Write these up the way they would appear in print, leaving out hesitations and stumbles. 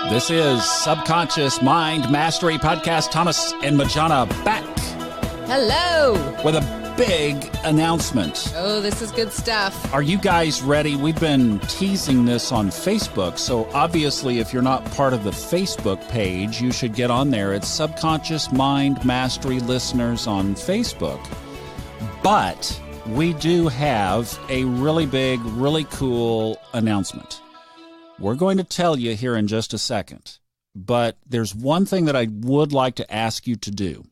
This is Subconscious Mind Mastery Podcast. Thomas and Majana back. Hello. With a big announcement. Oh, this is good stuff. Are you guys ready? We've been teasing this on Facebook, so obviously if you're not part of the Facebook page, you should get on there. It's Subconscious Mind Mastery Listeners on Facebook. But we do have a really big, really cool announcement. We're going to tell you here in just a second, but there's one thing that I would like to ask you to do.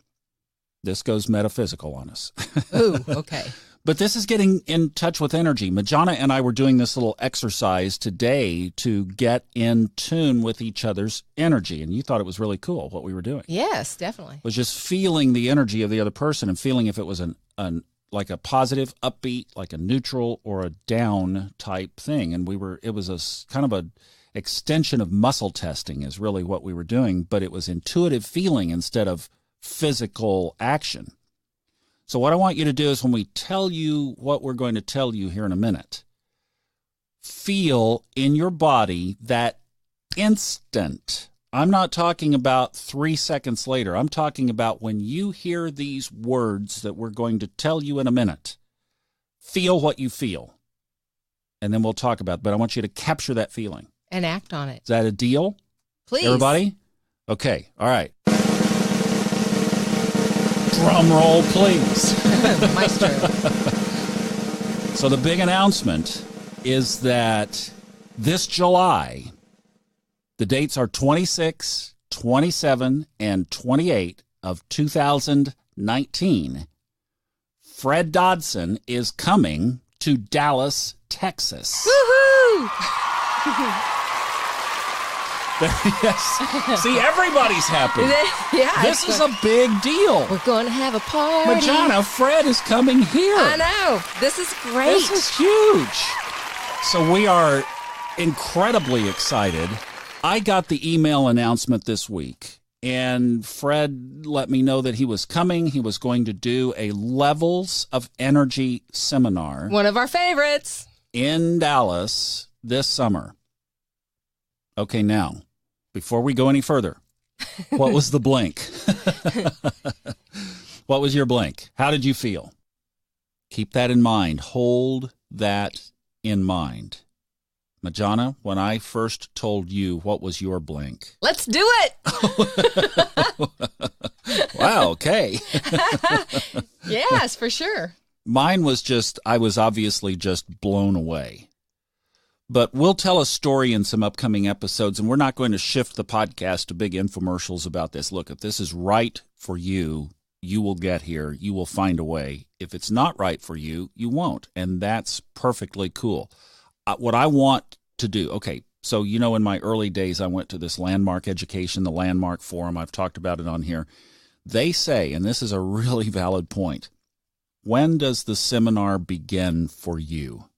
This goes metaphysical on us. Ooh, okay. But this is getting in touch with energy. Majana and I were doing this little exercise today to get in tune with each other's energy, and you thought it was really cool what we were doing. Yes, definitely. It was just feeling the energy of the other person and feeling if it was like a positive, upbeat, like a neutral or a down type thing. And it was a kind of a extension of muscle testing is really what we were doing, but it was intuitive feeling instead of physical action. So what I want you to do is when we tell you what we're going to tell you here in a minute, feel in your body that instant. I'm not talking about 3 seconds later. I'm talking about when you hear these words that we're going to tell you in a minute. Feel what you feel. And then we'll talk about it. But I want you to capture that feeling. And act on it. Is that a deal? Please. Everybody? Okay. All right. Drum roll, please. Maestro. So the big announcement is that this July, the dates are 26, 27, and 28 of 2019. Fred Dodson is coming to Dallas, Texas. Woohoo! Yes. See, everybody's happy. Yeah. This is a big deal. We're going to have a party. Majana, Fred is coming here. I know. This is great. This is huge. So we are incredibly excited. I got the email announcement this week, and Fred let me know that he was coming. He was going to do a Levels of Energy seminar. One of our favorites. In Dallas this summer. Okay, now, before we go any further, what was the blink? What was your blink? How did you feel? Keep that in mind. Hold that in mind. Majana, when I first told you, what was your blink? Let's do it. Wow, okay. Yes, for sure. Mine was I was obviously just blown away. But we'll tell a story in some upcoming episodes, and we're not going to shift the podcast to big infomercials about this. Look, if this is right for you, you will get here. You will find a way. If it's not right for you, you won't. And that's perfectly cool. What I want to do, okay, so in my early days, I went to this Landmark Education, the Landmark Forum. I've talked about it on here. They say, and this is a really valid point, when does the seminar begin for you?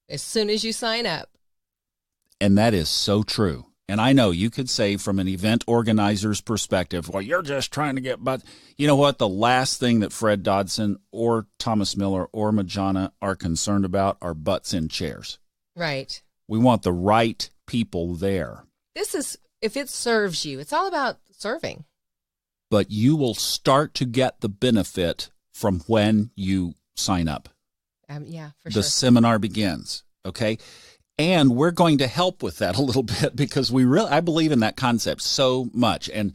As soon as you sign up. And that is so true. And I know you could say from an event organizer's perspective, well, you're just trying to get, but you know what? The last thing that Fred Dodson or Thomas Miller or Majana are concerned about are butts in chairs. Right. We want the right people there. This is, if it serves you, it's all about serving. But you will start to get the benefit from when you sign up. Yeah, for sure. The seminar begins, okay? And we're going to help with that a little bit because I believe in that concept so much. And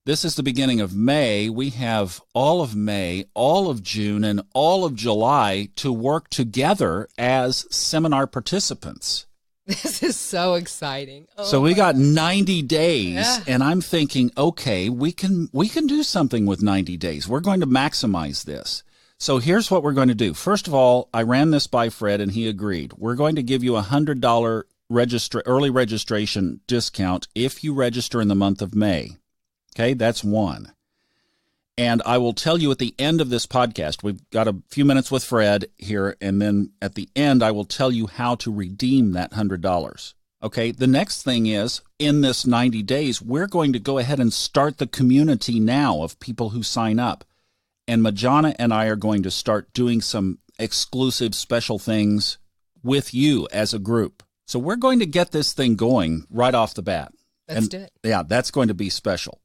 this is the beginning of May. We have all of May, all of June, and all of July to work together as seminar participants. This is so exciting. Oh, so we got 90 days, yeah. And I'm thinking, okay, we can do something with 90 days. We're going to maximize this. So here's what we're going to do. First of all, I ran this by Fred, and he agreed. We're going to give you a $100 early registration discount if you register in the month of May. Okay, that's one. And I will tell you at the end of this podcast, we've got a few minutes with Fred here, and then at the end, I will tell you how to redeem that $100. Okay, the next thing is, in this 90 days, we're going to go ahead and start the community now of people who sign up. And Majana and I are going to start doing some exclusive special things with you as a group. So we're going to get this thing going right off the bat. Let's do it. Yeah, that's going to be special.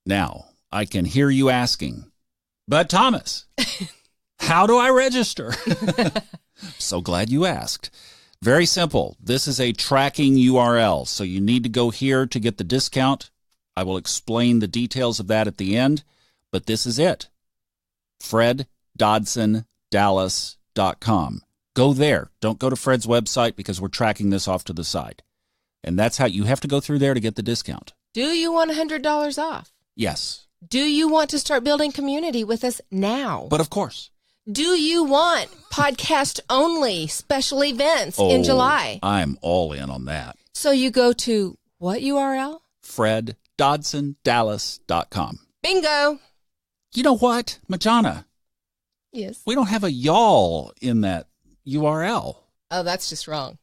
Now, I can hear you asking, but Thomas, how do I register? So glad you asked. Very simple. This is a tracking URL, so you need to go here to get the discount. I will explain the details of that at the end, but this is it. FredDodsonDallas.com. Go there. Don't go to Fred's website because we're tracking this off to the side. And that's how you have to go through there to get the discount. Do you want $100 off? Yes. Do you want to start building community with us now? But of course. Do you want podcast-only special events in July? I'm all in on that. So you go to what URL? FredDodsonDallas.com. Bingo. You know what, Majana? Yes. We don't have a y'all in that URL. Oh, that's just wrong.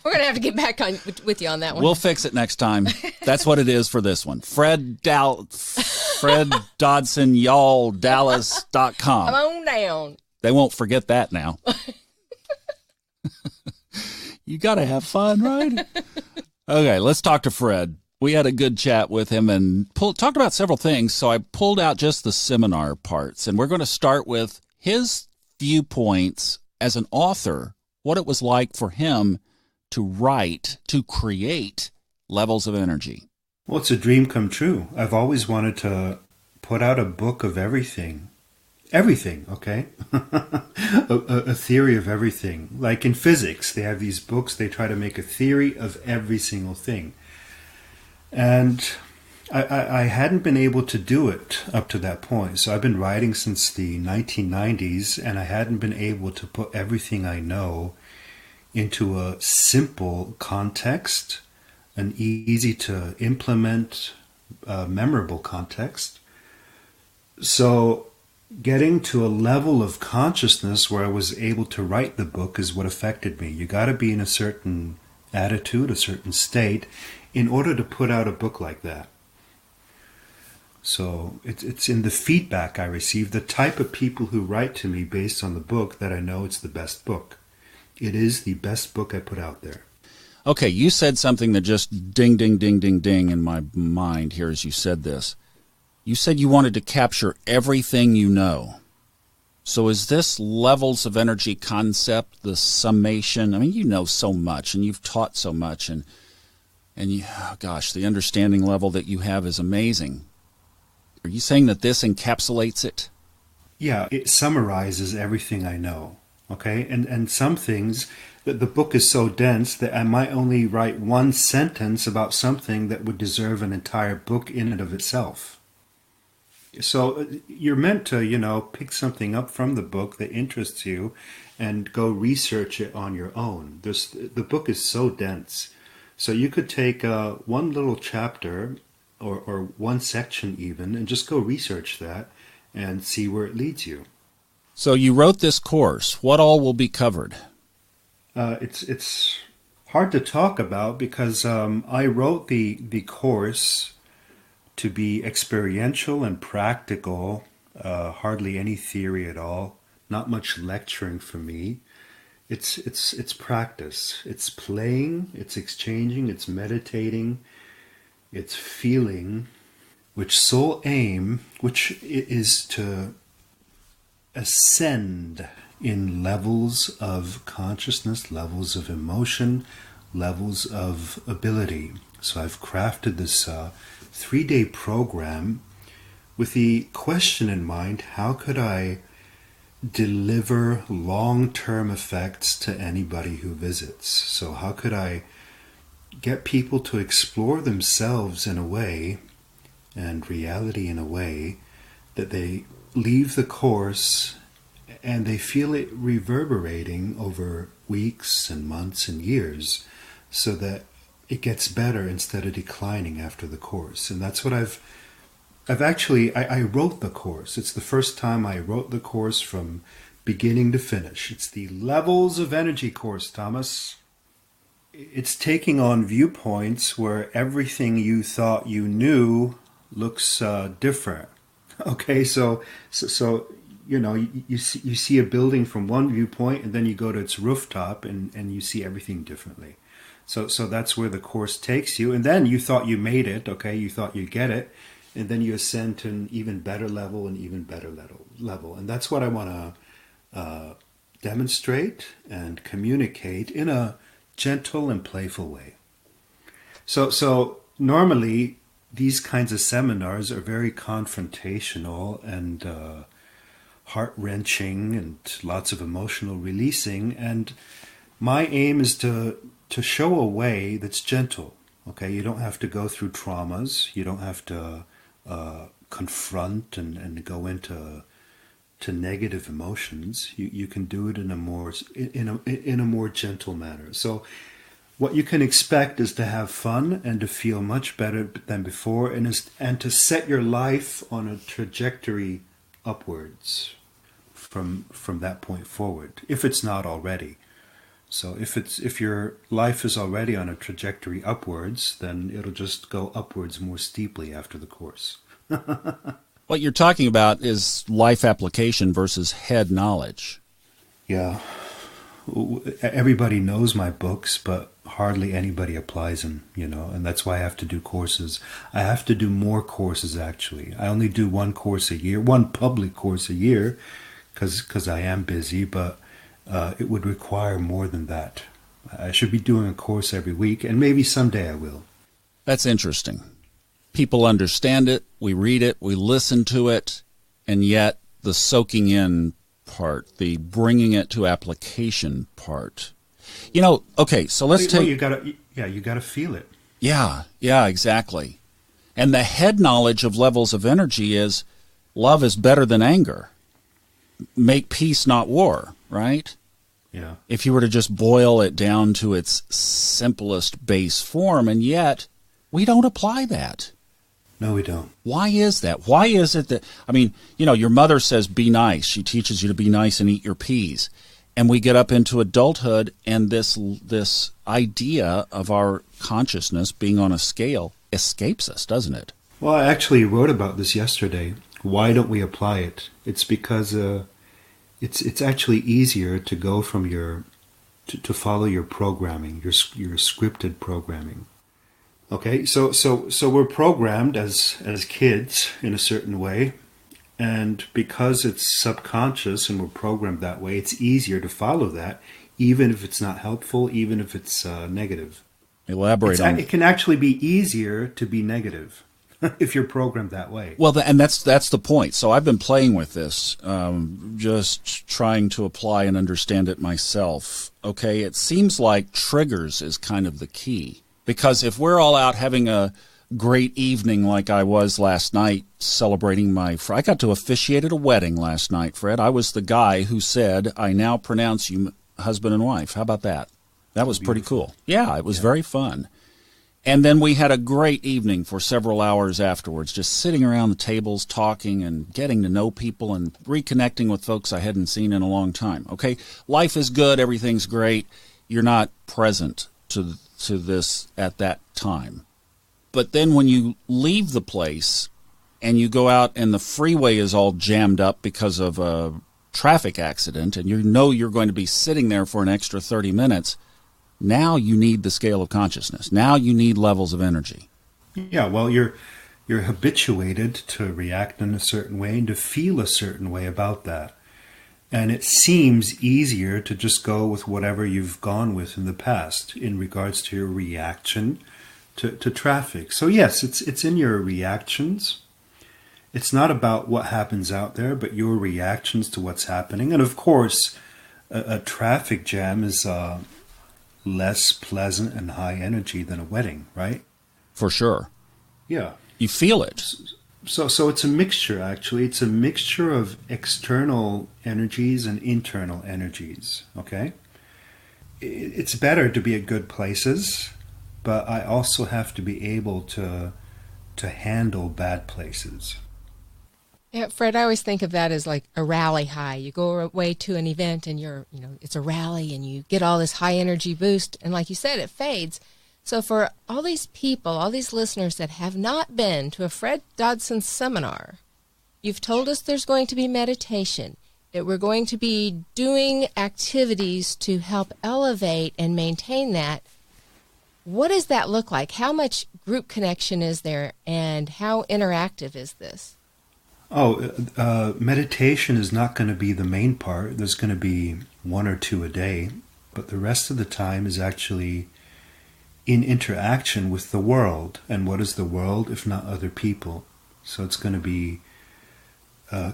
We're going to have to get back on with you on that one. We'll fix it next time. That's what it is for this one. Fred Dodson, y'all, Dallas.com. Come on down. They won't forget that now. You got to have fun, right? Okay, let's talk to Fred. We had a good chat with him and talked about several things, so I pulled out just the seminar parts, and we're going to start with his viewpoints as an author, what it was like for him to write, to create Levels of Energy. Well, it's a dream come true. I've always wanted to put out a book of everything. Everything, okay? a theory of everything. Like in physics, they have these books, they try to make a theory of every single thing. And I hadn't been able to do it up to that point. So I've been writing since the 1990s, and I hadn't been able to put everything I know into a simple context, an easy to implement, memorable context. So getting to a level of consciousness where I was able to write the book is what affected me. You got to be in a certain attitude, a certain state, in order to put out a book like that. So it's in the feedback I receive, the type of people who write to me based on the book, that I know it's the best book. It is the best book I put out there. Okay, you said something that just ding, ding, ding, ding, ding in my mind here as you said this. You said you wanted to capture everything you know. So is this Levels of Energy concept the summation? I mean, you know so much, and you've taught so much, and you, oh gosh, the understanding level that you have is amazing. Are you saying that this encapsulates it? Yeah, it summarizes everything I know. Okay, and some things, that the book is so dense that I might only write one sentence about something that would deserve an entire book in and of itself. So you're meant to, pick something up from the book that interests you and go research it on your own. The book is so dense. So you could take one little chapter or one section even and just go research that and see where it leads you. So you wrote this course. What all will be covered? It's hard to talk about because I wrote the course to be experiential and practical, hardly any theory at all, not much lecturing for me. It's practice. It's playing, it's exchanging, it's meditating, it's feeling, which sole aim, which is to ascend in levels of consciousness, levels of emotion, levels of ability. So I've crafted this 3-day program with the question in mind, how could I deliver long-term effects to anybody who visits? So how could I get people to explore themselves in a way, and reality in a way, that they leave the course and they feel it reverberating over weeks and months and years, so that it gets better instead of declining after the course. And that's what I've actually, I wrote the course. It's the first time I wrote the course from beginning to finish. It's the Levels of Energy course, Thomas. It's taking on viewpoints where everything you thought you knew looks different. Okay, so you see a building from one viewpoint, and then you go to its rooftop, and you see everything differently. So that's where the course takes you. And then you thought you made it, okay? You thought you get it. And then you ascend to an even better level, and even better level. And that's what I want to demonstrate and communicate in a gentle and playful way. So normally these kinds of seminars are very confrontational and heart-wrenching and lots of emotional releasing. And my aim is to show a way that's gentle. Okay, you don't have to go through traumas. You don't have to confront and go into negative emotions. You can do it in a more gentle manner. So what you can expect is to have fun and to feel much better than before, and to set your life on a trajectory upwards from that point forward, if it's not already. So if your life is already on a trajectory upwards, then it'll just go upwards more steeply after the course. What you're talking about is life application versus head knowledge. Yeah. Everybody knows my books, but hardly anybody applies them, and that's why I have to do courses. I have to do more courses, actually. I only do one course a year, one public course a year, because I am busy, but it would require more than that. I should be doing a course every week, and maybe someday I will. That's interesting. People understand it, we read it, we listen to it, and yet the soaking in part, the bringing it to application part. Okay, so let's take... you gotta feel it. Yeah, exactly. And the head knowledge of levels of energy is love is better than anger. Make peace, not war, right? Yeah. If you were to just boil it down to its simplest base form, and yet we don't apply that. No, we don't. Why is that? Why is it that, your mother says be nice. She teaches you to be nice and eat your peas. And we get up into adulthood, and this idea of our consciousness being on a scale escapes us, doesn't it? Well, I actually wrote about this yesterday. Why don't we apply it? It's because it's actually easier to go from to follow your programming, your scripted programming. Okay, so we're programmed as kids in a certain way, and because it's subconscious and we're programmed that way, it's easier to follow that, even if it's not helpful, even if it's negative. Elaborate on it. It can actually be easier to be negative if you're programmed that way. Well, and that's the point. So I've been playing with this, just trying to apply and understand it myself. Okay, it seems like triggers is kind of the key. Because if we're all out having a great evening like I was last night celebrating I got to officiate at a wedding last night, Fred. I was the guy who said, I now pronounce you husband and wife. How about that? That was pretty cool. Yeah, it was very fun. And then we had a great evening for several hours afterwards, just sitting around the tables, talking and getting to know people and reconnecting with folks I hadn't seen in a long time. Okay, life is good. Everything's great. You're not present to this at that time. But then when you leave the place and you go out and the freeway is all jammed up because of a traffic accident, and you're going to be sitting there for an extra 30 minutes, now you need the scale of consciousness. Now you need levels of energy. Yeah, well, you're habituated to react in a certain way and to feel a certain way about that. And it seems easier to just go with whatever you've gone with in the past in regards to your reaction to traffic. So yes, it's in your reactions. It's not about what happens out there, but your reactions to what's happening. And of course, a traffic jam is less pleasant and high energy than a wedding, right? For sure. Yeah. You feel it. So it's a mixture, actually. It's a mixture of external energies and internal energies, okay? It's better to be at good places, but I also have to be able to handle bad places. Yeah, Fred, I always think of that as like a rally high. You go away to an event and it's a rally and you get all this high energy boost. And like you said, it fades. So for all these people, all these listeners that have not been to a Fred Dodson seminar, You've told us there's going to be meditation, that we're going to be doing activities to help elevate and maintain that. What does that look like? How much group connection is there, and how interactive is this? Meditation is not going to be the main part. There's going to be 1 or 2 a day, but the rest of the time is actually in interaction with the world. And what is the world if not other people? So it's going to be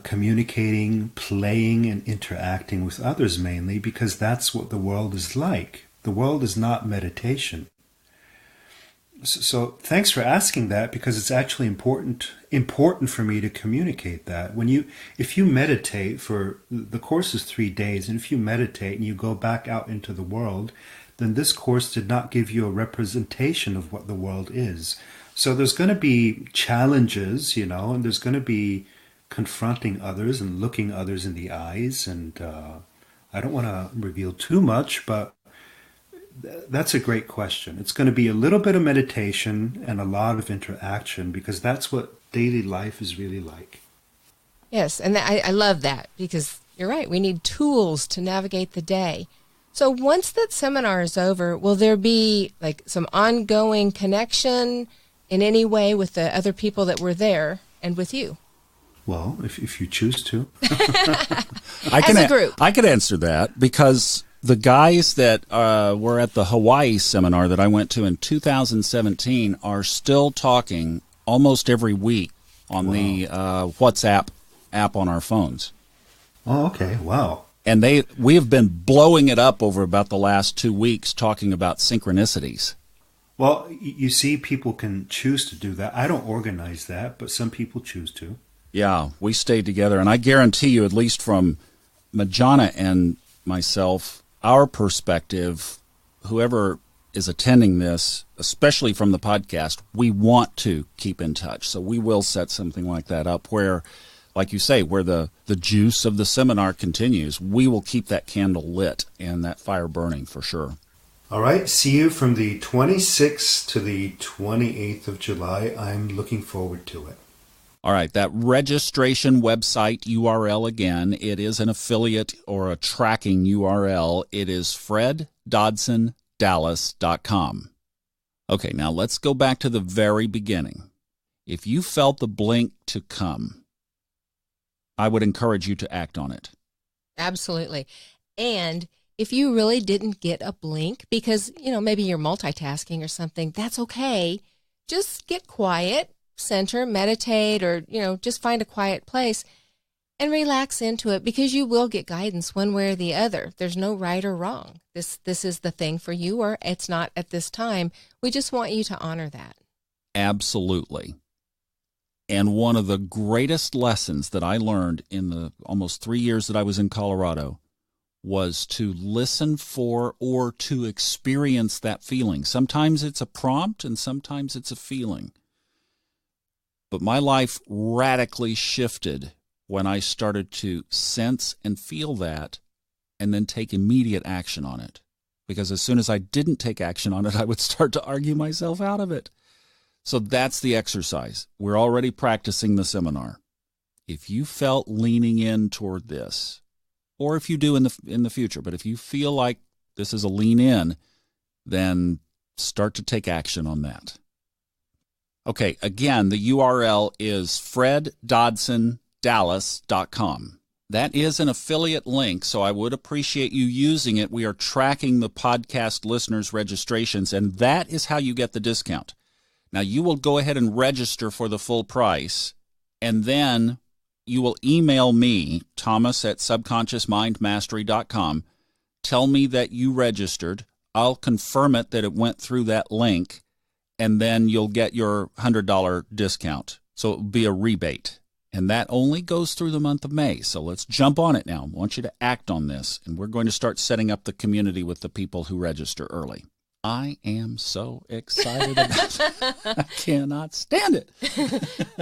communicating, playing, and interacting with others mainly, because that's what the world is like. The world is not meditation. So thanks for asking that, because it's actually important for me to communicate that. If you meditate, for the course is 3 days, and if you meditate and you go back out into the world, then this course did not give you a representation of what the world is. So there's going to be challenges, and there's going to be confronting others and looking others in the eyes. And I don't want to reveal too much, but that's a great question. It's going to be a little bit of meditation and a lot of interaction, because that's what daily life is really like. Yes, and I love that, because you're right. We need tools to navigate the day. So once that seminar is over, will there be like some ongoing connection in any way with the other people that were there and with you? Well, if you choose to. As a group. I could answer that, because the guys that were at the Hawaii seminar that I went to in 2017 are still talking almost every week on the WhatsApp app on our phones. Oh, okay. Wow. And we have been blowing it up over about the last 2 weeks, talking about synchronicities. Well, you see, people can choose to do that. I don't organize that, but some people choose to. Yeah, we stayed together, and I guarantee you, at least from Majana and myself, our perspective, whoever is attending this, especially from the podcast, we want to keep in touch. So we will set something like that up where, like you say, where the juice of the seminar continues. We will keep that candle lit and that fire burning for sure. All right. See you from the 26th to the 28th of July. I'm looking forward to it. All right, that registration website URL again, it is an affiliate or a tracking URL. It is freddodsondallas.com. Okay, now let's go back to the very beginning. If you felt the blink to come, I would encourage you to act on it. Absolutely. And if you really didn't get a blink because, maybe you're multitasking or something, that's okay. Just get quiet. Center, meditate, or, just find a quiet place and relax into it, because you will get guidance one way or the other. There's no right or wrong. This is the thing for you, or it's not at this time. We just want you to honor that. Absolutely. And one of the greatest lessons that I learned in the almost 3 years that I was in Colorado was to listen for or to experience that feeling. Sometimes it's a prompt and sometimes it's a feeling. But my life radically shifted when I started to sense and feel that and then take immediate action on it. Because as soon as I didn't take action on it, I would start to argue myself out of it. So that's the exercise. We're already practicing the seminar. If you felt leaning in toward this, or if you do in the future, but if you feel like this is a lean in, then start to take action on that. Okay, again, the URL is freddodsondallas.com. That is an affiliate link, so I would appreciate you using it. We are tracking the podcast listeners' registrations, and that is how you get the discount. Now, you will go ahead and register for the full price, and then you will email me, Thomas at subconsciousmindmastery.com. Tell me that you registered. I'll confirm it that it went through that link, and then you'll get your $100 discount. So it will be a rebate. And that only goes through the month of May. So let's jump on it now. I want you to act on this. And we're going to start setting up the community with the people who register early. I am so excited about it. I cannot stand it.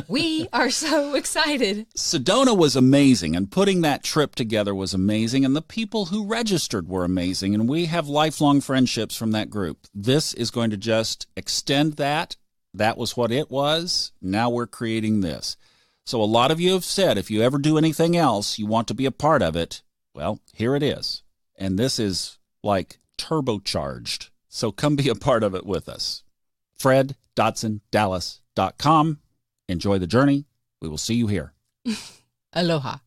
We are so excited. Sedona was amazing, and putting that trip together was amazing, and the people who registered were amazing, and we have lifelong friendships from that group. This is going to just extend that. That was what it was. Now we're creating this. So a lot of you have said, if you ever do anything else, you want to be a part of it. Well, here it is. And this is like turbocharged. So come be a part of it with us. FredDodsonDallas.com. Enjoy the journey. We will see you here. Aloha.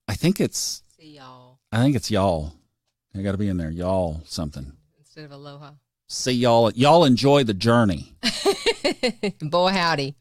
I think it's See y'all. y'all. I got to be in there. Y'all something. Instead of aloha. See y'all. Y'all enjoy the journey. Boy, howdy.